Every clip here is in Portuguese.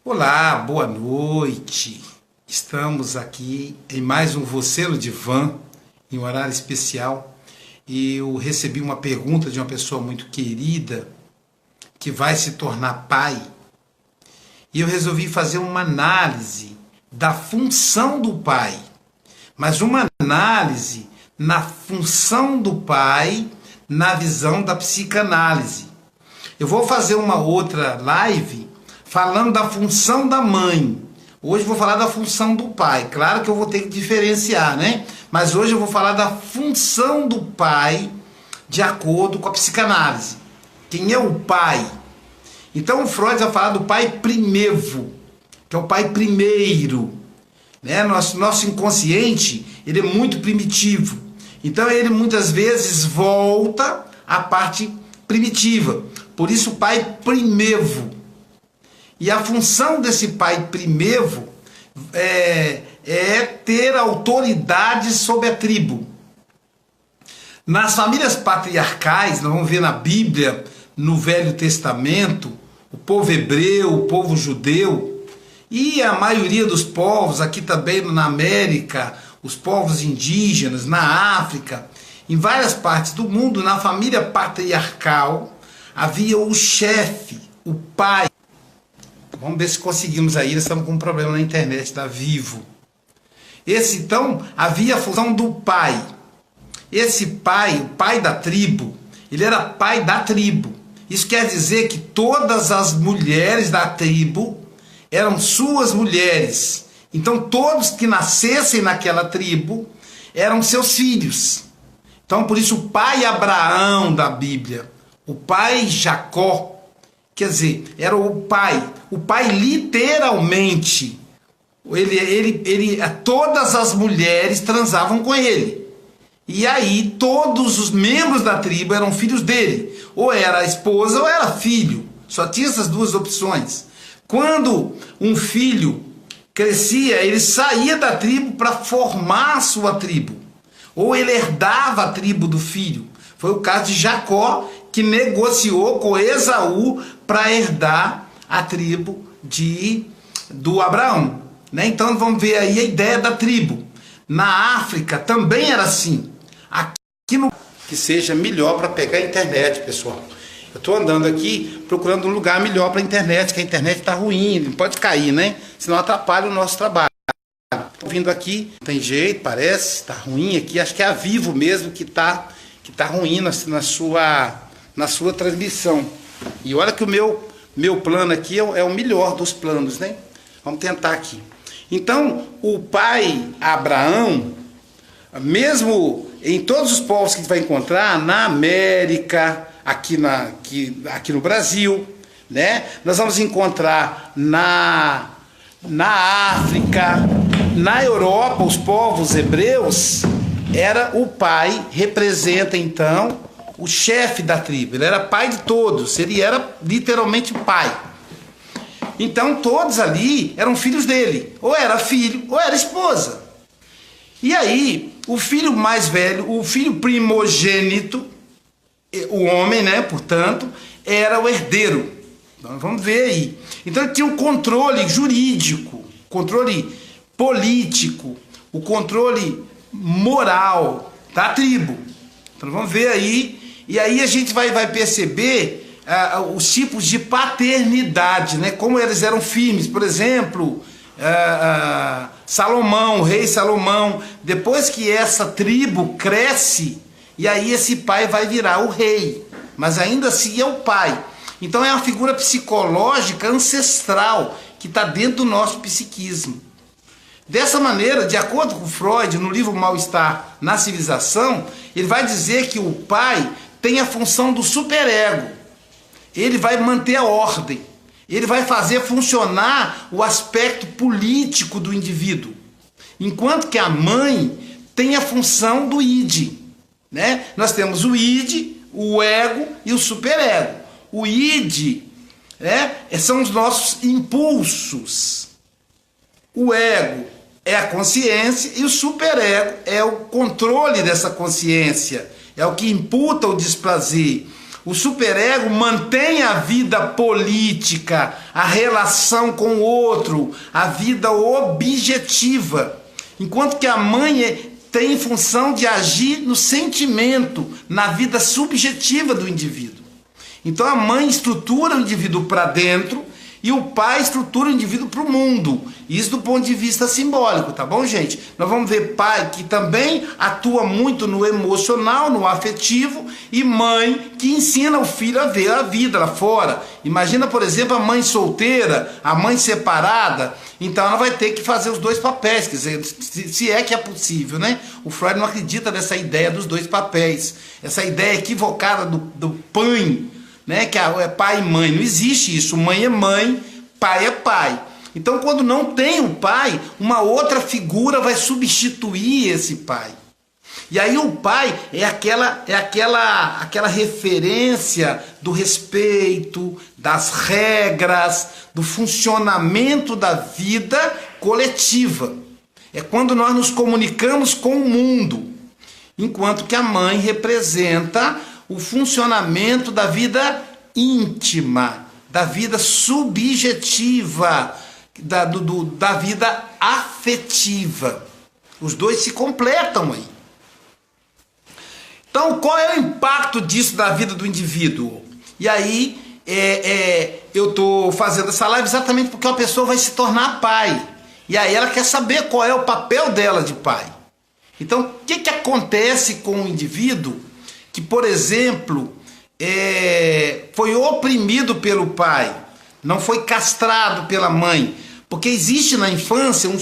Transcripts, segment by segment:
Olá, boa noite. Estamos aqui em mais um Você no Divã, em um horário especial. E eu recebi uma pergunta de uma pessoa muito querida que vai se tornar pai. E eu resolvi fazer uma análise da função do pai, mas uma análise na função do pai na visão da psicanálise. Eu vou fazer uma outra live falando da função da mãe. Hoje eu vou falar da função do pai. Claro que eu vou ter que diferenciar, né? Mas hoje eu vou falar da função do pai de acordo com a psicanálise. Quem é o pai? Então o Freud vai falar do pai primevo, que é o pai primeiro. Né? Nosso inconsciente, ele é muito primitivo. Então ele muitas vezes volta à parte primitiva. Por isso o pai primevo. E a função desse pai primevo é ter autoridade sobre a tribo. Nas famílias patriarcais, nós vamos ver na Bíblia, no Velho Testamento, o povo hebreu, o povo judeu, e a maioria dos povos, aqui também na América, os povos indígenas, na África, em várias partes do mundo, na família patriarcal, havia o chefe, o pai. Vamos ver se conseguimos aí, nós estamos com um problema na internet, está vivo. Então, havia a função do pai. Esse pai, o pai da tribo, ele era pai da tribo. Isso quer dizer que todas as mulheres da tribo eram suas mulheres. Então, todos que nascessem naquela tribo eram seus filhos. Então, por isso, o pai Abraão da Bíblia, o pai Jacó, quer dizer, era o pai literalmente, todas as mulheres transavam com ele. E aí todos os membros da tribo eram filhos dele. Ou era a esposa ou era filho. Só tinha essas duas opções. Quando um filho crescia, ele saía da tribo para formar a sua tribo. Ou ele herdava a tribo do filho. Foi o caso de Jacó, que negociou com Esaú para herdar a tribo do Abraão. Né? Então vamos ver aí a ideia da tribo. Na África também era assim. Aqui no que seja melhor para pegar a internet, pessoal. Eu estou andando aqui procurando um lugar melhor para a internet, que a internet está ruim, não pode cair, né? Senão atrapalha o nosso trabalho. Estou vindo aqui, não tem jeito, parece, está ruim aqui. Acho que é a Vivo mesmo que tá ruim na sua transmissão. E olha que o meu plano aqui é o melhor dos planos, né? Vamos tentar aqui. Então, o pai Abraão, mesmo em todos os povos que a gente vai encontrar, na América, aqui no Brasil, né? Nós vamos encontrar na África, na Europa, os povos hebreus, o pai representa então o chefe da tribo, ele era pai de todos, ele era literalmente pai. Então todos ali eram filhos dele, ou era filho, ou era esposa. E aí, o filho mais velho, o filho primogênito, o homem, né, portanto, era o herdeiro. Então, vamos ver aí. Então ele tinha o controle jurídico, controle político, o controle moral da tribo. Então vamos ver aí. E aí a gente vai perceber os tipos de paternidade, né? Como eles eram firmes. Por exemplo, Salomão, o rei Salomão, depois que essa tribo cresce, e aí esse pai vai virar o rei, mas ainda assim é o pai. Então é uma figura psicológica ancestral que está dentro do nosso psiquismo. Dessa maneira, de acordo com Freud, no livro Mal-Estar na Civilização, ele vai dizer que o pai tem a função do superego. Ele vai manter a ordem. Ele vai fazer funcionar o aspecto político do indivíduo. Enquanto que a mãe tem a função do id. Né? Nós temos o id, o ego e o superego. O id, né, são os nossos impulsos. O ego é a consciência e o superego é o controle dessa consciência. É o que imputa o desprazer. O superego mantém a vida política, a relação com o outro, a vida objetiva. Enquanto que a mãe tem função de agir no sentimento, na vida subjetiva do indivíduo. Então a mãe estrutura o indivíduo para dentro e o pai estrutura o indivíduo para o mundo. Isso do ponto de vista simbólico, tá bom, gente? Nós vamos ver pai que também atua muito no emocional, no afetivo, e mãe que ensina o filho a ver a vida lá fora. Imagina, por exemplo, a mãe solteira, a mãe separada. Então ela vai ter que fazer os dois papéis, quer dizer, se é que é possível, né? O Freud não acredita nessa ideia dos dois papéis, essa ideia equivocada do pai, né? Que é pai e mãe. Não existe isso. Mãe é mãe, pai é pai. Então, quando não tem o pai, uma outra figura vai substituir esse pai. E aí o pai é aquela referência do respeito, das regras, do funcionamento da vida coletiva. É quando nós nos comunicamos com o mundo, enquanto que a mãe representa o funcionamento da vida íntima, da vida subjetiva, da vida afetiva. Os dois se completam aí. Então, qual é o impacto disso na vida do indivíduo? E aí, eu estou fazendo essa live exatamente porque uma pessoa vai se tornar pai. E aí ela quer saber qual é o papel dela de pai. Então, o que acontece com o indivíduo que, por exemplo, foi oprimido pelo pai, não foi castrado pela mãe? Porque existe na infância o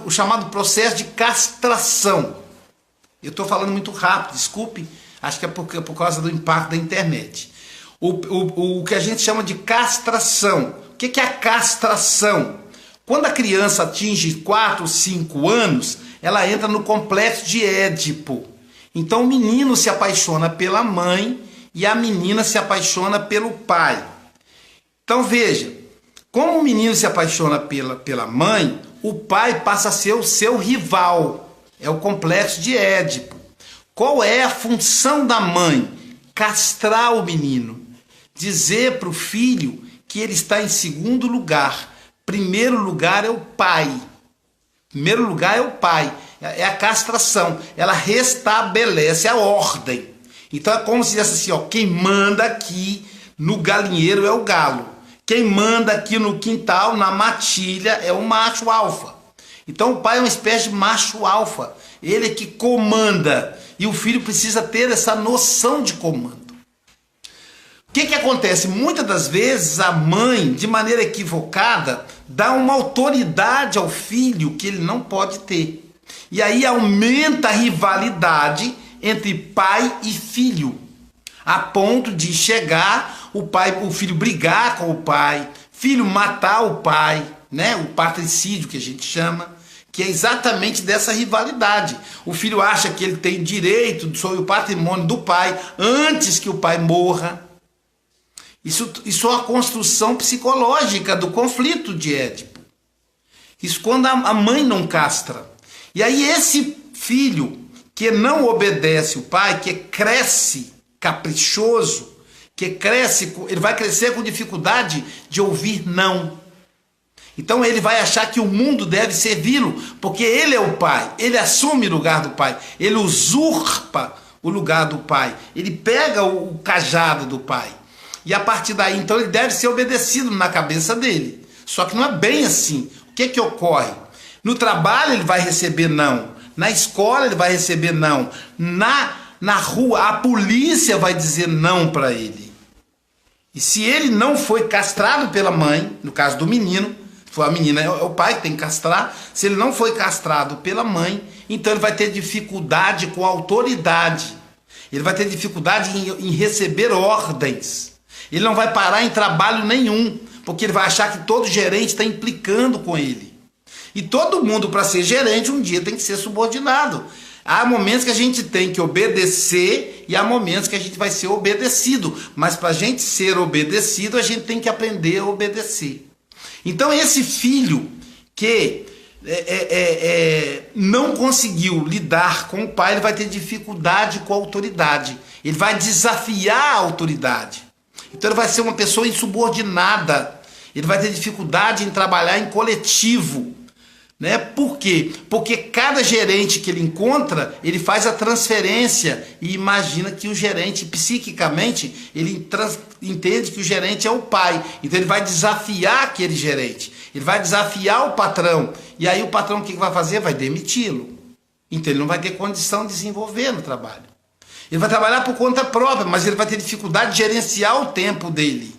chamado processo de castração. Eu estou falando muito rápido, desculpe, acho que é por causa do impacto da internet. O que a gente chama de castração. O que é a castração? Quando a criança atinge 4, 5 anos, ela entra no complexo de Édipo. Então o menino se apaixona pela mãe e a menina se apaixona pelo pai. Então veja, como o menino se apaixona pela mãe, o pai passa a ser o seu rival. É o complexo de Édipo. Qual é a função da mãe? Castrar o menino. Dizer para o filho que ele está em segundo lugar. Primeiro lugar é o pai. Primeiro lugar é o pai. É a castração. Ela restabelece a ordem. Então é como se dissesse assim, ó, quem manda aqui no galinheiro é o galo. Quem manda aqui no quintal, na matilha, é o macho alfa. Então o pai é uma espécie de macho alfa, ele é que comanda, e o filho precisa ter essa noção de comando. O que acontece? Muitas das vezes a mãe, de maneira equivocada, dá uma autoridade ao filho que ele não pode ter. E aí aumenta a rivalidade entre pai e filho, a ponto de chegar o filho brigar com o pai, filho matar o pai, né? O patricídio que a gente chama, que é exatamente dessa rivalidade. O filho acha que ele tem direito sobre o patrimônio do pai antes que o pai morra. Isso é uma construção psicológica do conflito de Édipo. Isso quando a mãe não castra. E aí esse filho que não obedece o pai, que cresce caprichoso, ele vai crescer com dificuldade de ouvir não. Então ele vai achar que o mundo deve servi-lo, porque ele é o pai, ele assume o lugar do pai, ele usurpa o lugar do pai, ele pega o cajado do pai. E a partir daí, então, ele deve ser obedecido na cabeça dele. Só que não é bem assim. O que ocorre? No trabalho ele vai receber não, na escola ele vai receber não, na rua a polícia vai dizer não para ele. E se ele não foi castrado pela mãe, no caso do menino, a menina é o pai que tem que castrar, se ele não foi castrado pela mãe, então ele vai ter dificuldade com a autoridade, ele vai ter dificuldade em receber ordens, ele não vai parar em trabalho nenhum, porque ele vai achar que todo gerente está implicando com ele. E todo mundo, para ser gerente, um dia tem que ser subordinado. Há momentos que a gente tem que obedecer e há momentos que a gente vai ser obedecido, mas para a gente ser obedecido, a gente tem que aprender a obedecer. Então esse filho que não conseguiu lidar com o pai, ele vai ter dificuldade com a autoridade. Ele vai desafiar a autoridade. Então ele vai ser uma pessoa insubordinada. Ele vai ter dificuldade em trabalhar em coletivo. Né? Por quê? Porque cada gerente que ele encontra, ele faz a transferência e imagina que o gerente, psiquicamente, ele entende que o gerente é o pai. Então ele vai desafiar aquele gerente. Ele vai desafiar o patrão. E aí o patrão o que vai fazer? Vai demiti-lo. Então ele não vai ter condição de desenvolver no trabalho. Ele vai trabalhar por conta própria, mas ele vai ter dificuldade de gerenciar o tempo dele.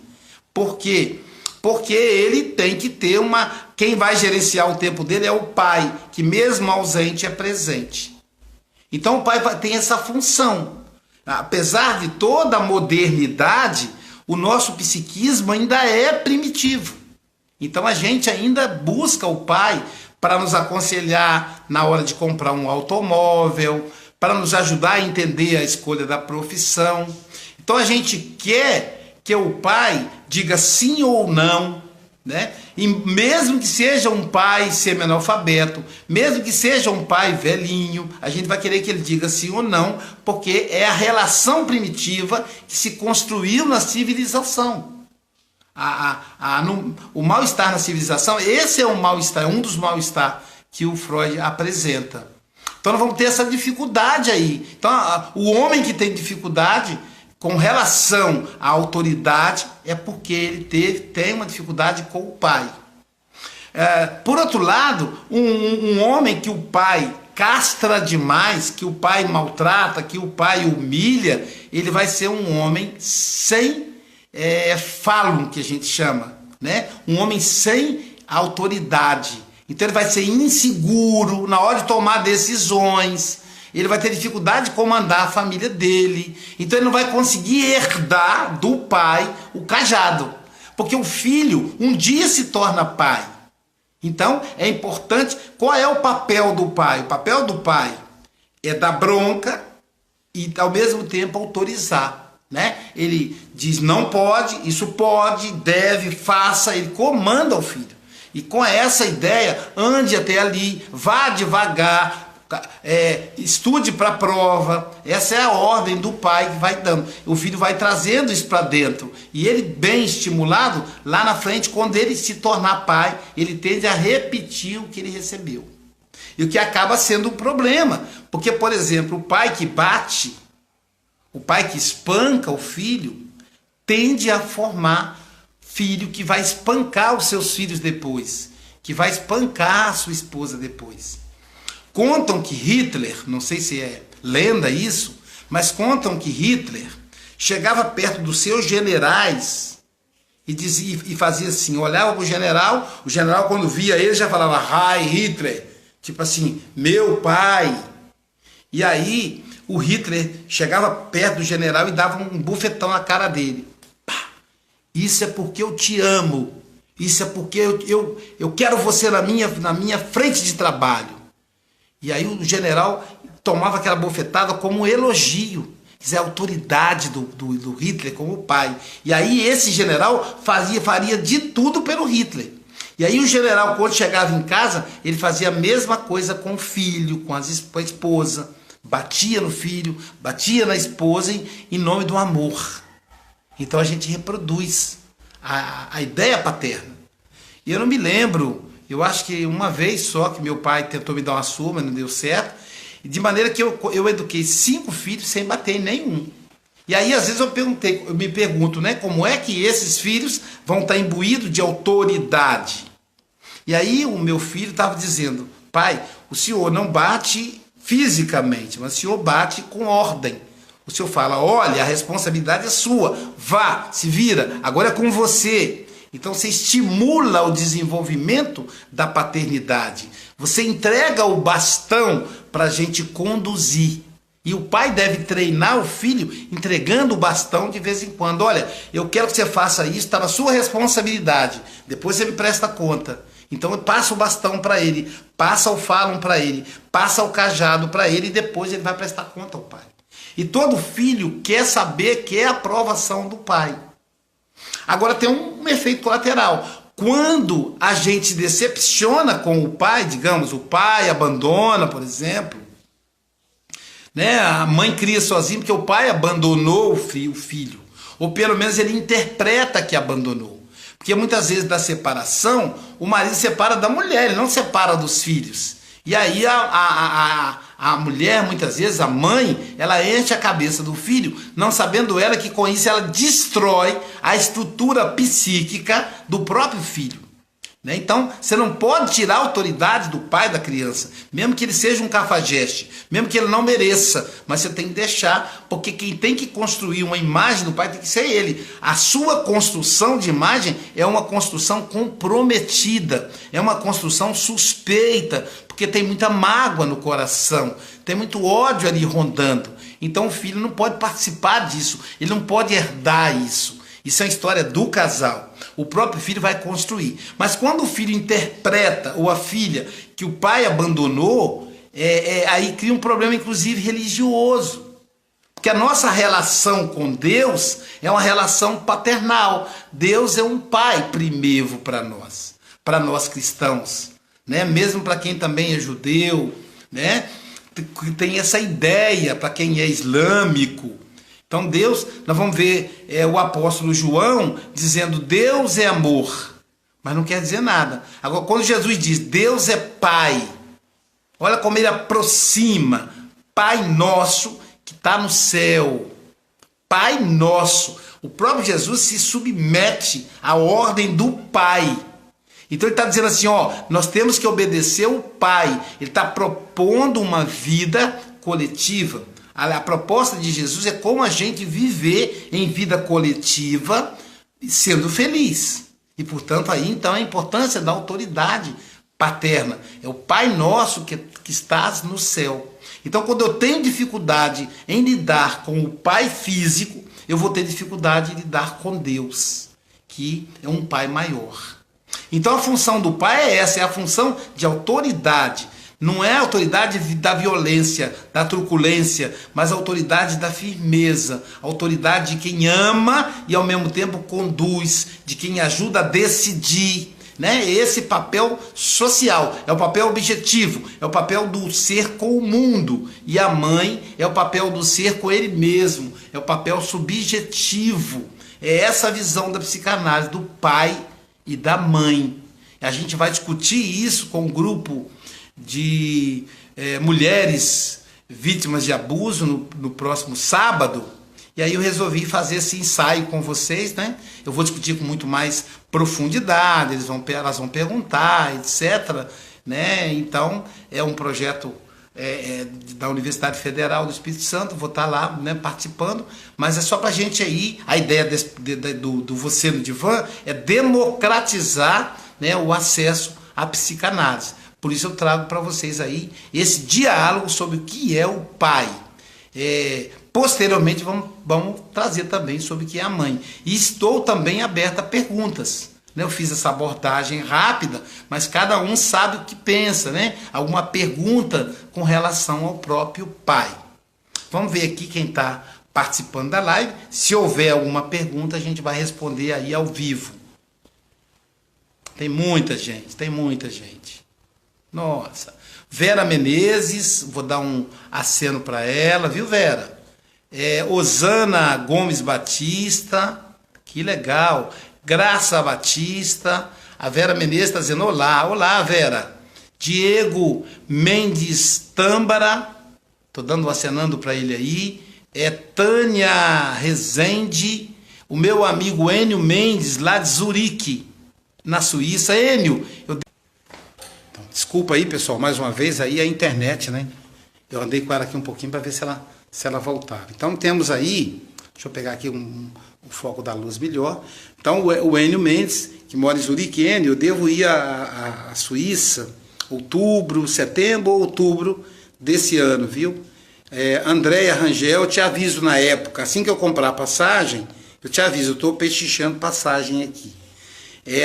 Por quê? Porque ele tem que ter uma... Quem vai gerenciar o tempo dele é o pai, que mesmo ausente é presente. Então o pai tem essa função. Apesar de toda a modernidade, o nosso psiquismo ainda é primitivo. Então a gente ainda busca o pai para nos aconselhar na hora de comprar um automóvel, para nos ajudar a entender a escolha da profissão. Então a gente quer que o pai diga sim ou não, né? E mesmo que seja um pai semi-analfabeto, mesmo que seja um pai velhinho, a gente vai querer que ele diga sim ou não, porque é a relação primitiva que se construiu na civilização. O mal-estar na civilização, esse é um mal-estar, é um dos mal-estar que o Freud apresenta. Então nós vamos ter essa dificuldade aí. Então o homem que tem dificuldade com relação à autoridade é porque ele tem uma dificuldade com o pai. Por outro lado, um homem que o pai castra demais, que o pai maltrata, que o pai humilha, ele vai ser um homem sem falo, que a gente chama, né? Um homem sem autoridade. Então ele vai ser inseguro na hora de tomar decisões. Ele vai ter dificuldade de comandar a família dele. Então ele não vai conseguir herdar do pai o cajado. Porque o filho um dia se torna pai. Então é importante. Qual é o papel do pai? O papel do pai é dar bronca e ao mesmo tempo autorizar. Né? Ele diz não pode, isso pode, deve, faça. Ele comanda o filho. E com essa ideia, ande até ali, vá devagar. Estude para a prova. Essa é a ordem do pai que vai dando. O filho vai trazendo isso para dentro. E ele, bem estimulado, lá na frente, quando ele se tornar pai, ele tende a repetir o que ele recebeu. E o que acaba sendo um problema. Porque, por exemplo, o pai que bate, o pai que espanca o filho, tende a formar filho que vai espancar os seus filhos depois, que vai espancar a sua esposa depois. Contam que Hitler, não sei se é lenda isso, mas contam que Hitler chegava perto dos seus generais e dizia, e fazia assim, olhava para o general quando via ele já falava, Heil Hitler, tipo assim, meu pai. E aí o Hitler chegava perto do general e dava um bufetão na cara dele. Pá, isso é porque eu te amo, isso é porque eu quero você na minha frente de trabalho. E aí o general tomava aquela bofetada como um elogio, quer dizer, a autoridade do Hitler como pai. E aí esse general faria de tudo pelo Hitler. E aí o general, quando chegava em casa, ele fazia a mesma coisa com o filho, com a esposa. Batia no filho, batia na esposa em nome do amor. Então a gente reproduz a ideia paterna. E eu não me lembro... Eu acho que uma vez só que meu pai tentou me dar uma surra, mas não deu certo. De maneira que eu eduquei 5 filhos sem bater em nenhum. E aí, às vezes, eu me pergunto, né? Como é que esses filhos vão estar imbuídos de autoridade? E aí o meu filho estava dizendo, pai, o senhor não bate fisicamente, mas o senhor bate com ordem. O senhor fala, olha, a responsabilidade é sua, vá, se vira, agora é com você. Então você estimula o desenvolvimento da paternidade. Você entrega o bastão para a gente conduzir. E o pai deve treinar o filho entregando o bastão de vez em quando. Olha, eu quero que você faça isso, está na sua responsabilidade. Depois você me presta conta. Então passa o bastão para ele, passa o fálon para ele, passa o cajado para ele e depois ele vai prestar conta ao pai. E todo filho quer saber, quer a aprovação do pai. Agora tem um efeito colateral. Quando a gente se decepciona com o pai, digamos, o pai abandona, por exemplo, né? A mãe cria sozinha porque o pai abandonou o filho. Ou pelo menos ele interpreta que abandonou. Porque muitas vezes da separação, o marido separa da mulher, ele não separa dos filhos. E aí a mulher, muitas vezes, a mãe, ela enche a cabeça do filho, não sabendo ela que com isso ela destrói a estrutura psíquica do próprio filho. Né? Então, você não pode tirar a autoridade do pai da criança, mesmo que ele seja um cafajeste, mesmo que ele não mereça, mas você tem que deixar, porque quem tem que construir uma imagem do pai tem que ser ele. A sua construção de imagem é uma construção comprometida, é uma construção suspeita, porque tem muita mágoa no coração, tem muito ódio ali rondando. Então o filho não pode participar disso, ele não pode herdar isso. Isso é uma história do casal. O próprio filho vai construir. Mas quando o filho interpreta, ou a filha, que o pai abandonou, aí cria um problema, inclusive, religioso. Porque a nossa relação com Deus é uma relação paternal. Deus é um pai primeiro para nós cristãos. Né? Mesmo para quem também é judeu, né? Tem essa ideia para quem é islâmico. Então Deus, nós vamos ver o apóstolo João dizendo Deus é amor, mas não quer dizer nada. Agora, quando Jesus diz Deus é Pai, olha como ele aproxima, Pai nosso que está no céu, Pai nosso. O próprio Jesus se submete à ordem do Pai. Então ele está dizendo assim, ó, nós temos que obedecer o Pai. Ele está propondo uma vida coletiva. A proposta de Jesus é como a gente viver em vida coletiva sendo feliz. E, portanto, aí então a importância da autoridade paterna. É o Pai nosso que estás no céu. Então, quando eu tenho dificuldade em lidar com o Pai físico, eu vou ter dificuldade em lidar com Deus, que é um Pai maior. Então, a função do Pai é essa, é a função de autoridade. Não é a autoridade da violência, da truculência, mas a autoridade da firmeza, a autoridade de quem ama e ao mesmo tempo conduz, de quem ajuda a decidir. Né? Esse papel social, é o papel objetivo, é o papel do ser com o mundo. E a mãe é o papel do ser com ele mesmo, é o papel subjetivo. É essa visão da psicanálise, do pai e da mãe. A gente vai discutir isso com um grupo de mulheres vítimas de abuso no próximo sábado, e aí eu resolvi fazer esse ensaio com vocês, né? Eu vou discutir com muito mais profundidade, elas vão perguntar, etc. Né? Então é um projeto da Universidade Federal do Espírito Santo, vou estar lá, né, participando, mas é só para a gente aí, a ideia do Você no Divã é democratizar, né, o acesso à psicanálise. Por isso eu trago para vocês aí esse diálogo sobre o que é o pai. Posteriormente vamos trazer também sobre o que é a mãe. E estou também aberto a perguntas. Né? Eu fiz essa abordagem rápida, mas cada um sabe o que pensa. Né? Alguma pergunta com relação ao próprio pai. Vamos ver aqui quem está participando da live. Se houver alguma pergunta, a gente vai responder aí ao vivo. Tem muita gente, tem muita gente. Nossa, Vera Menezes, vou dar um aceno para ela, viu, Vera? Osana Gomes Batista, que legal. Graça Batista, a Vera Menezes está dizendo olá, olá, Vera. Diego Mendes Tâmbara, estou dando um acenando para ele aí. Tânia Rezende, o meu amigo Enio Mendes, lá de Zurique, na Suíça. Enio, desculpa aí, pessoal, mais uma vez aí a internet, né? Eu andei com ela aqui um pouquinho para ver se ela voltava. Então temos aí, deixa eu pegar aqui o foco da luz melhor. Então o Enio Mendes, que mora em Zurique. Enio, eu devo ir à Suíça, setembro ou outubro desse ano, viu? Andréia Rangel, eu te aviso na época, assim que eu comprar a passagem, eu te aviso, eu estou pechinchando passagem aqui.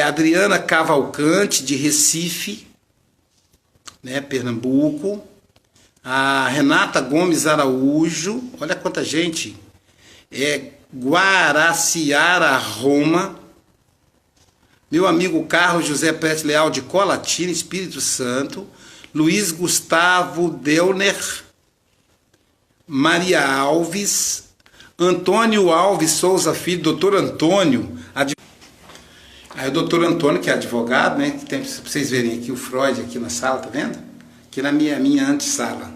Adriana Cavalcante, de Recife, né, Pernambuco. A Renata Gomes Araújo, olha quanta gente. Guaraciara, Roma. Meu amigo Carlos José Pérez Leal, de Colatina, Espírito Santo. Luiz Gustavo Deuner. Maria Alves, Antônio Alves Souza Filho, doutor Antônio. Aí o doutor Antônio, que é advogado, né? Que tem, pra vocês verem aqui o Freud aqui na sala, tá vendo? Aqui na minha antessala.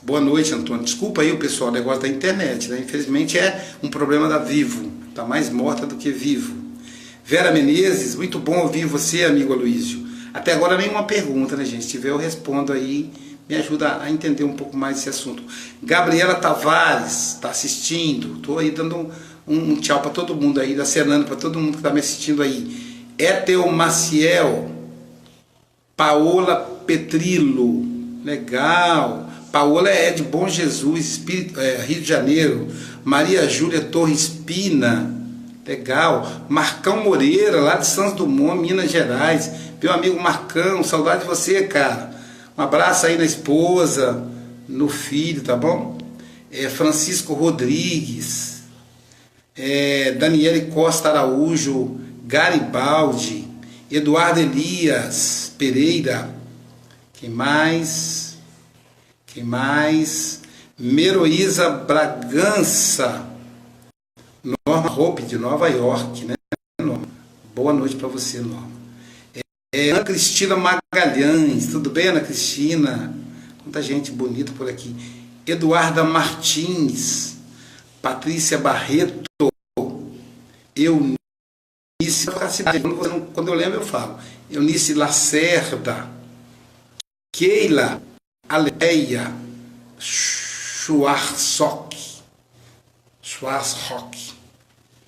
Boa noite, Antônio. Desculpa aí o pessoal, o negócio da internet, né? Infelizmente é um problema da Vivo. Tá mais morta do que vivo. Vera Menezes, muito bom ouvir você, amigo Aloísio. Até agora nenhuma pergunta, né, gente? Se tiver eu respondo aí, me ajuda a entender um pouco mais esse assunto. Gabriela Tavares está assistindo. Estou aí dando um tchau para todo mundo aí, acenando para todo mundo que está me assistindo aí. Ethel Maciel, Paola Petrillo, legal. Paola é de Bom Jesus, Rio de Janeiro. Maria Júlia Torres Pina, legal. Marcão Moreira, lá de Santos Dumont, Minas Gerais. Meu amigo Marcão, saudade de você, cara. Um abraço aí na esposa, no filho, tá bom? Francisco Rodrigues, Daniele Costa Araújo, Garibaldi, Eduardo Elias Pereira, quem mais? Meroísa Bragança, Norma Hope de Nova York, né, Norma? Boa noite para você, Norma. Ana Cristina Magalhães, tudo bem, Ana Cristina? Muita gente bonita por aqui. Eduarda Martins, Patrícia Barreto, Eunice, quando eu lembro eu falo, Eunice Lacerda, Keila Aleia Schwarzhock,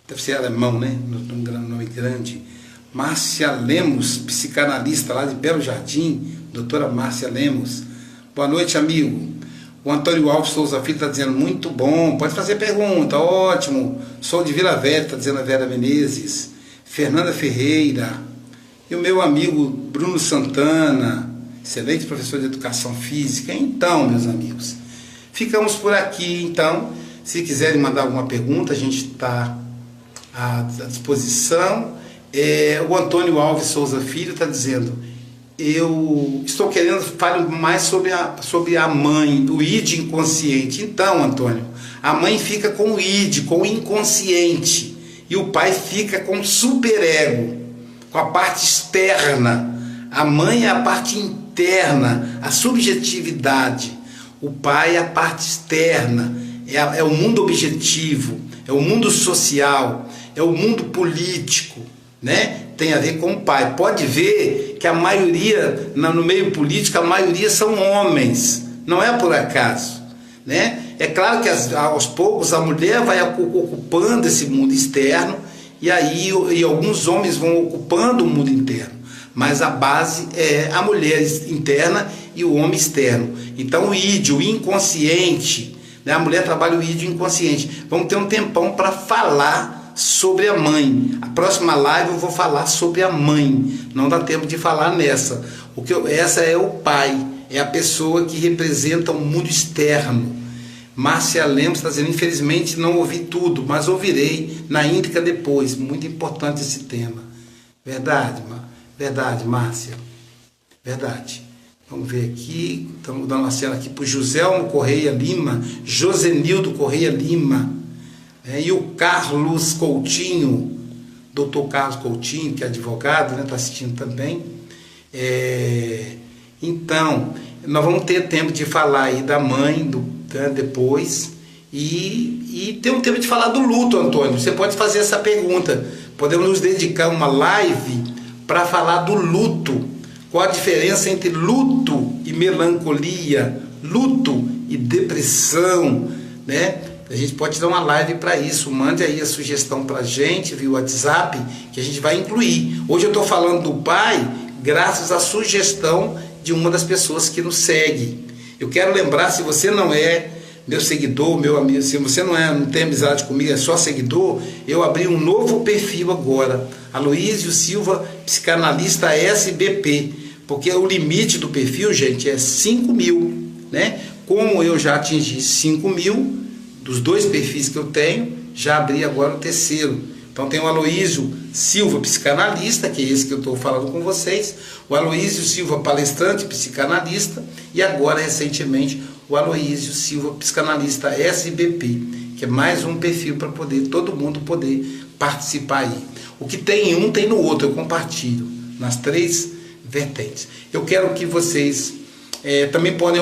deve ser alemão, né? Nome grande. Márcia Lemos, psicanalista lá de Belo Jardim, doutora Márcia Lemos. Boa noite, amigo. O Antônio Alves Souza Filho está dizendo, muito bom, pode fazer pergunta, ótimo. Sou de Vila Velha, está dizendo a Vera Menezes. Fernanda Ferreira. E o meu amigo Bruno Santana, excelente professor de educação física. Então, meus amigos, ficamos por aqui. Então, se quiserem mandar alguma pergunta, a gente está à disposição. O Antônio Alves Souza Filho está dizendo, eu estou querendo falar mais sobre a mãe, o id inconsciente. Então, Antônio, a mãe fica com o id, com o inconsciente, e o pai fica com o superego, com a parte externa. A mãe é a parte interna, a subjetividade. O pai é a parte externa, é o mundo objetivo, é o mundo social, é o mundo político, né? Tem a ver com o pai. Pode ver que a maioria, no meio político, a maioria são homens, não é por acaso, né? É claro que aos poucos a mulher vai ocupando esse mundo externo, e aí alguns homens vão ocupando o mundo interno, mas a base é a mulher interna e o homem externo. Então o id, o inconsciente, né? A mulher trabalha o id inconsciente. Vamos ter um tempão para falar sobre a mãe. A próxima live eu vou falar sobre a mãe. Não dá tempo de falar nessa. Essa é o pai, é a pessoa que representa o mundo externo. Márcia Lemos está dizendo, infelizmente não ouvi tudo, mas ouvirei na íntegra depois. Muito importante esse tema. Verdade, Márcia. Verdade. Vamos ver aqui. Estamos dando uma cena aqui para o Joselmo Correia Lima, Josenildo Correia Lima. E o Carlos Coutinho, doutor Carlos Coutinho, que é advogado, né, está assistindo também. Então, nós vamos ter tempo de falar aí da mãe depois, e ter um tempo de falar do luto, Antônio. Você pode fazer essa pergunta. Podemos nos dedicar uma live para falar do luto. Qual a diferença entre luto e melancolia, luto e depressão, né? A gente pode dar uma live para isso. Mande aí a sugestão para a gente via WhatsApp, que a gente vai incluir. Hoje eu estou falando do pai graças à sugestão de uma das pessoas que nos segue. Eu quero lembrar, se você não é meu seguidor, meu amigo, se você não tem amizade comigo, é só seguidor, eu abri um novo perfil agora, Aloísio Silva, psicanalista SBP, porque o limite do perfil, gente, é 5.000, né? Como eu já atingi 5.000, dos 2 perfis que eu tenho, já abri agora o terceiro. Então tem o Aloísio Silva, psicanalista, que é esse que eu estou falando com vocês, o Aloísio Silva, palestrante, psicanalista, e agora, recentemente, o Aloísio Silva, psicanalista SBP, que é mais um perfil para poder todo mundo poder participar aí. O que tem em um tem no outro, eu compartilho nas 3 vertentes. Eu quero que vocês também podem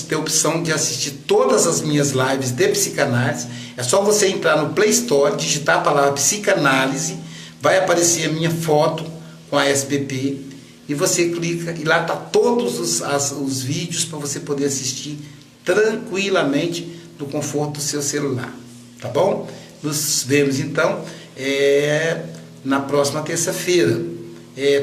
ter a opção de assistir todas as minhas lives de psicanálise. É só você entrar no Play Store, digitar a palavra psicanálise, vai aparecer a minha foto com a SBP e você clica e lá está todos os vídeos para você poder assistir tranquilamente no conforto do seu celular, tá bom? Nos vemos então na próxima terça-feira.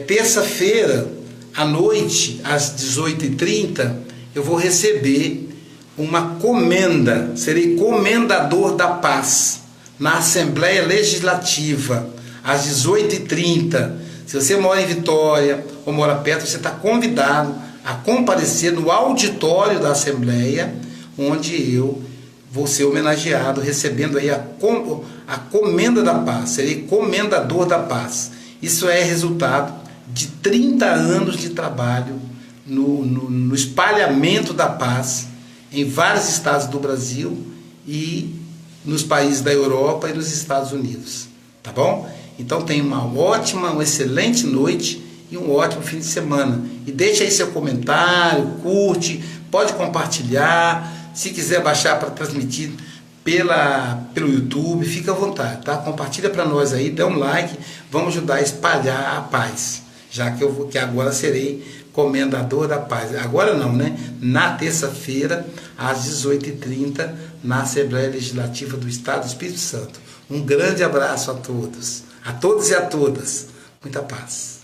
Terça-feira à noite, às 18h30, eu vou receber uma comenda, serei comendador da paz na Assembleia Legislativa, às 18h30. Se você mora em Vitória ou mora perto, você está convidado a comparecer no auditório da Assembleia, onde eu vou ser homenageado, recebendo aí a comenda da paz, serei comendador da paz. Isso é resultado de 30 anos de trabalho no espalhamento da paz em vários estados do Brasil e nos países da Europa e nos Estados Unidos, tá bom? Então tenha uma excelente noite e um ótimo fim de semana. E deixa aí seu comentário, curte, pode compartilhar, se quiser baixar para transmitir pelo YouTube, fica à vontade, tá? Compartilha para nós aí, dá um like, vamos ajudar a espalhar a paz, já que agora serei comendador da paz. Agora não, né? Na terça-feira, às 18h30, na Assembleia Legislativa do Estado do Espírito Santo. Um grande abraço a todos e a todas. Muita paz.